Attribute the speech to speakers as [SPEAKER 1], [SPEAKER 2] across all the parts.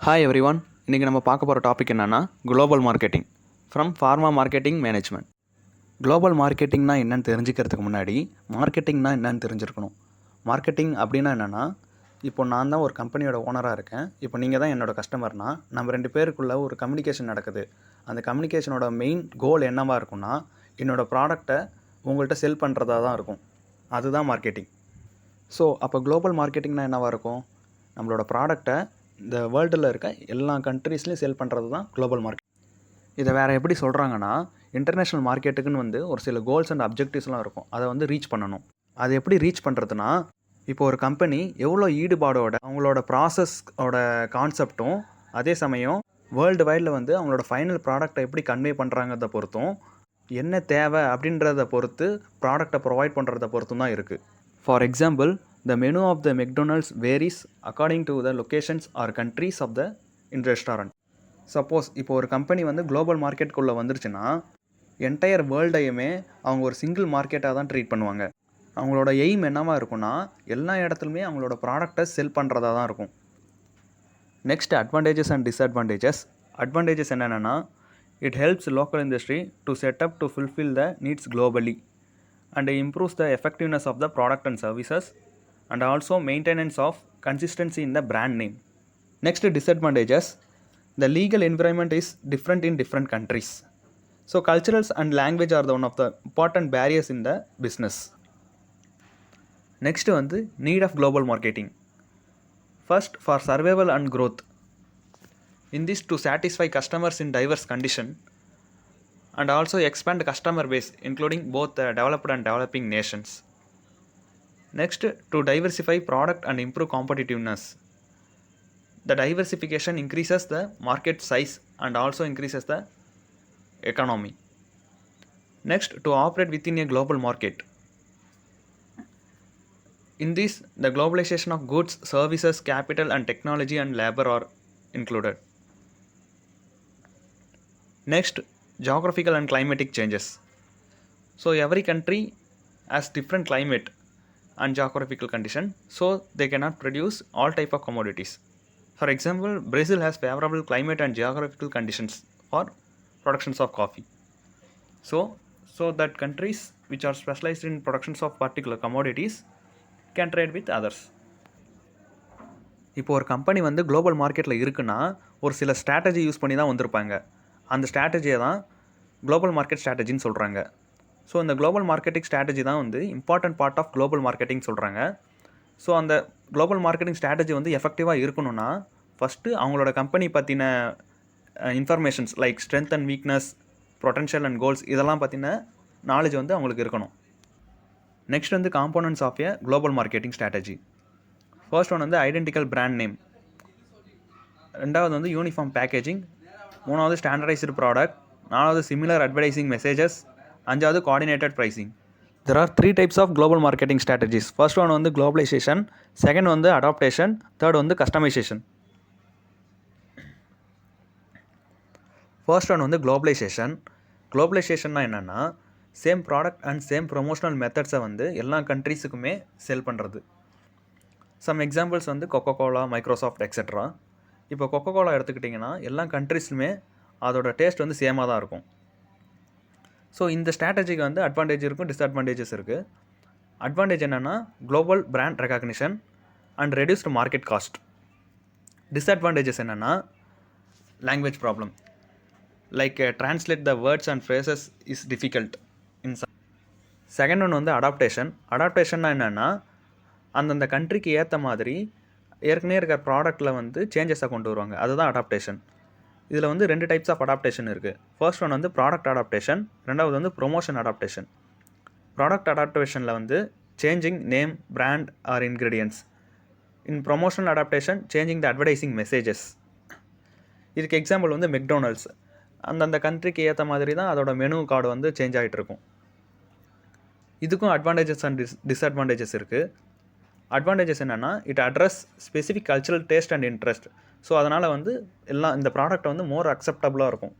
[SPEAKER 1] Hi everyone. இன்றைக்கி நம்ம பார்க்க போகிற டாபிக் என்னென்னா global marketing from pharma marketing management. Global மார்க்கெட்டிங்னா என்னென்னு தெரிஞ்சுக்கிறதுக்கு முன்னாடி மார்க்கெட்டிங்னா என்னென்னு தெரிஞ்சிருக்கணும். மார்க்கெட்டிங் அப்படின்னா என்னென்னா, இப்போ நான் தான் ஒரு கம்பெனியோட ஓனராக இருக்கேன். இப்போ நீங்கள் தான் என்னோடய கஸ்டமர்னால் நம்ம ரெண்டு பேருக்குள்ளே ஒரு கம்யூனிகேஷன் நடக்குது. அந்த கம்யூனிகேஷனோட மெயின் கோல் என்னவாக இருக்கும்னா, என்னோடய ப்ராடக்டை உங்கள்கிட்ட செல் பண்ணுறதா தான் இருக்கும். அதுதான் மார்க்கெட்டிங். ஸோ அப்போ குளோபல் மார்க்கெட்டிங்னா என்னவாக இருக்கும்? நம்மளோட ப்ராடக்டை இந்த வேர்ல்டில் இருக்க எல்லா கண்ட்ரீஸ்லையும் சேல் பண்ணுறது தான் குளோபல் மார்க்கெட். இதை வேறு எப்படி சொல்கிறாங்கன்னா, இன்டர்நேஷ்னல் மார்க்கெட்டுக்குன்னு ஒரு சில கோல்ஸ் அண்ட் அப்ஜெக்டிவ்ஸ்லாம் இருக்கும். அதை ரீச் பண்ணணும். அது எப்படி ரீச் பண்ணுறதுனா, இப்போ ஒரு கம்பெனி எவ்வளோ ஈடுபாடோட அவங்களோட ப்ராசஸோட கான்செப்டும், அதே சமயம் வேர்ல்டு வைடில் அவங்களோட ஃபைனல் ப்ராடக்டை எப்படி கன்வே பண்ணுறாங்கிறத பொறுத்தும், என்ன தேவை அப்படின்றத பொறுத்து ப்ராடக்டை ப்ரொவைட் பண்ணுறத பொறுத்தும் தான் இருக்குது. For example, the menu of the McDonald's varies according to the locations or countries of the in restaurant. Suppose இப்போ ஒரு கம்பெனி குளோபல் மார்க்கெட்டுக்குள்ளே வந்துருச்சுன்னா, என்டையர் வேர்ல்டையுமே அவங்க ஒரு சிங்கிள் மார்க்கெட்டாக தான் ட்ரீட் பண்ணுவாங்க. அவங்களோட எய்ம் என்னவாக இருக்குன்னா, எல்லா இடத்துலையுமே அவங்களோட ப்ராடக்டை செல் பண்ணுறதா தான் இருக்கும். Next, advantages and disadvantages. Advantages என்னென்னா, it helps local industry to set up to fulfil the needs globally and improves the effectiveness of the product and services and also maintenance of consistency in the brand name. Next, disadvantages. The legal environment is different in different countries. So culturals and language are the one of the important barriers in the business. Next need of global marketing. First, for survival and growth. In this, to satisfy customers in diverse condition and also expand customer base including both the developed and developing nations. Next, to diversify product and improve competitiveness. The diversification increases the market size and also increases the economy. Next, to operate within a global market. In this, the globalization of goods, services, capital and technology and labor are included. Next, geographical and climatic changes. So every country has different climate and geographical condition, so they cannot produce all type of commodities. For example, Brazil has favorable climate and geographical conditions for productions of coffee. So that countries which are specialized in productions of particular commodities can trade with others. இப்போ ஒரு company global மார்க்கெட்டில் இருக்குன்னா ஒரு சில strategy use பண்ணி தான் வந்திருப்பாங்க. அந்த ஸ்ட்ராட்டஜியை தான் குளோபல் மார்க்கெட் ஸ்ட்ராட்டஜின்னு சொல்கிறாங்க. ஸோ இந்த குளோபல் மார்க்கெட்டிங் ஸ்ட்ராட்டஜி தான் important part of global marketing சொல்கிறாங்க. ஸோ அந்த குளோபல் மார்க்கெட்டிங் ஸ்ட்ராட்டஜி எஃபெக்டிவாக இருக்கணும்னா, ஃபஸ்ட்டு அவங்களோட கம்பெனி பற்றின informations like strength and weakness, potential and goals இதெல்லாம் பற்றின நாலேஜ் அவங்களுக்கு இருக்கணும். Next components of a global marketing strategy. First one identical brand name. ரெண்டாவது யூனிஃபார்ம் பேக்கேஜிங். மூணாவது ஸ்டாண்டர்டைஸ்டு ப்ராடக்ட். நாலாவது சிமிலர் அட்வர்டைசிங் மெசேஜஸ். அஞ்சாவது coordinated pricing. There are 3 types of global marketing strategies. First one globalization, second adaptation, third customization. First one globalization. Globalization என்னன்னா, same product and same promotional மெத்தட்ஸை எல்லா கண்ட்ரீஸுக்குமே sell பண்ணுறது. Some examples Coca Cola, Microsoft etcetera. இப்போ Coca Cola எடுத்துக்கிட்டிங்கன்னா எல்லா கண்ட்ரீஸ்லுமே அதோட taste சேமாக தான் இருக்கும். ஸோ இந்த ஸ்ட்ராட்டஜிக்கு அட்வான்டேஜ் இருக்கும், டிஸ்அட்வான்டேஜஸ் இருக்குது. அட்வான்டேஜ் என்னென்னா, global brand recognition and reduced market cost. Disadvantages என்னென்னா, language problem like translate the words and phrases is difficult in some. Second one adaptation. அடாப்டேஷன்னா என்னென்னா, அந்தந்த கண்ட்ரிக்கு ஏற்ற மாதிரி ஏற்கனவே இருக்கிற ப்ராடக்ட்டில் சேஞ்சஸை கொண்டு வருவாங்க. அதுதான் அடாப்டேஷன். இதில் 2 டைப்ஸ் ஆஃப் அடாப்டேஷன் இருக்குது. ஃபர்ஸ்ட் ஒன் ப்ராடக்ட் அடாப்டேஷன், ரெண்டாவது ப்ரொமோஷன் அடாப்டேஷன். ப்ராடக்ட் அடாப்டேஷனில் changing name, brand or ingredients. In promotional adaptation changing the advertising messages. இதுக்கு எக்ஸாம்பிள் மெக்டொனால்ட்ஸ். அந்தந்த கண்ட்ரிக்கு ஏற்ற மாதிரி தான் அதோட மெனு கார்டு சேஞ்ச் ஆகிட்டு இருக்கும். இதுக்கும் அட்வான்டேஜஸ் அண்ட் டிஸ்அட்வான்டேஜஸ் இருக்குது. அட்வான்டேஜஸ் என்னென்னா, it address specific cultural taste and interest. So அதனால் எல்லாம் இந்த ப்ராடக்ட் மோர் அக்செப்டபுளாக இருக்கும்.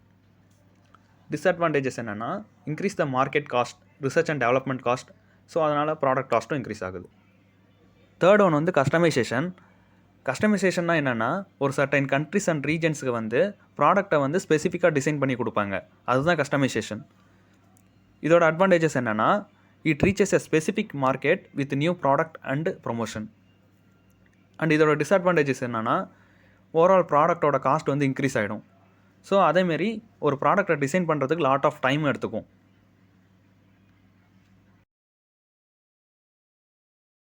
[SPEAKER 1] டிஸ்அட்வான்டேஜஸ் என்னென்னா, increase the market cost, research and development cost. So அதனால் ப்ராடக்ட் காஸ்ட்டும் இன்க்ரீஸ் ஆகுது. Third one customisation. கஸ்டமைசேஷன்னா என்னென்னா ஒரு சர்டைன் கண்ட்ரிஸ் அண்ட் ரீஜன்ஸுக்கு வந்து ப்ராடக்ட்டை வந்து ஸ்பெசிஃபிக்காக டிசைன் பண்ணி கொடுப்பாங்க. அதுதான் கஸ்டமைசேஷன். இதோட அட்வான்டேஜஸ் என்னென்னா it reaches a specific market with new product and promotion. And இதோட டிஸ்அட்வான்டேஜஸ் என்னென்னா ஓவரால் ப்ராடக்ட்டோட காஸ்ட் வந்து இன்க்ரீஸ் ஆகிடும். ஸோ அதேமாரி ஒரு ப்ராடக்ட்டை டிசைன் பண்ணுறதுக்கு லாட் ஆஃப் டைம் எடுத்துக்கும்.